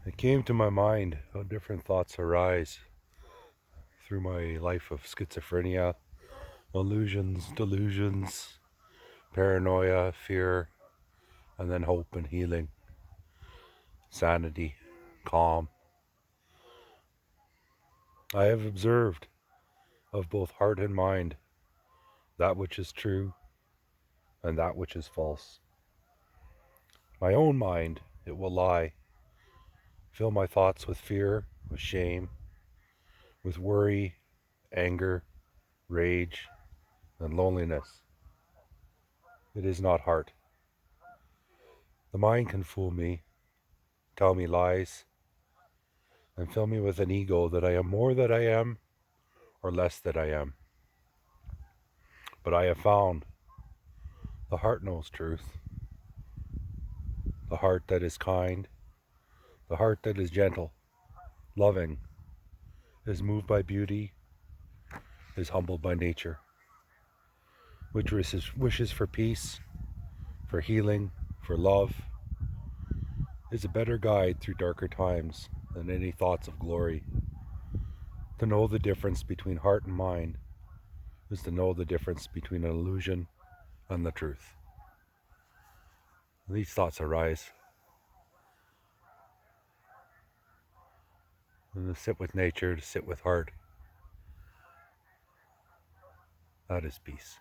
It came to my mind how different thoughts arise through my life of schizophrenia, illusions, delusions, paranoia, fear, and then hope and healing, sanity, calm. I have observed of both heart and mind that which is true and that which is false. My own mind, it will lie, fill my thoughts with fear, with shame, with worry, anger, rage, and loneliness. It is not heart. The mind can fool me, tell me lies, and fill me with an ego that I am more than I am or less than I am. But I have found the heart knows truth, the heart that is kind, the heart that is gentle, loving, is moved by beauty, is humbled by nature, which wishes for peace, for healing, for love, is a better guide through darker times than any thoughts of glory. To know the difference between heart and mind is to know the difference between an illusion and the truth. These thoughts arise, and to sit with nature, to sit with heart, that is peace.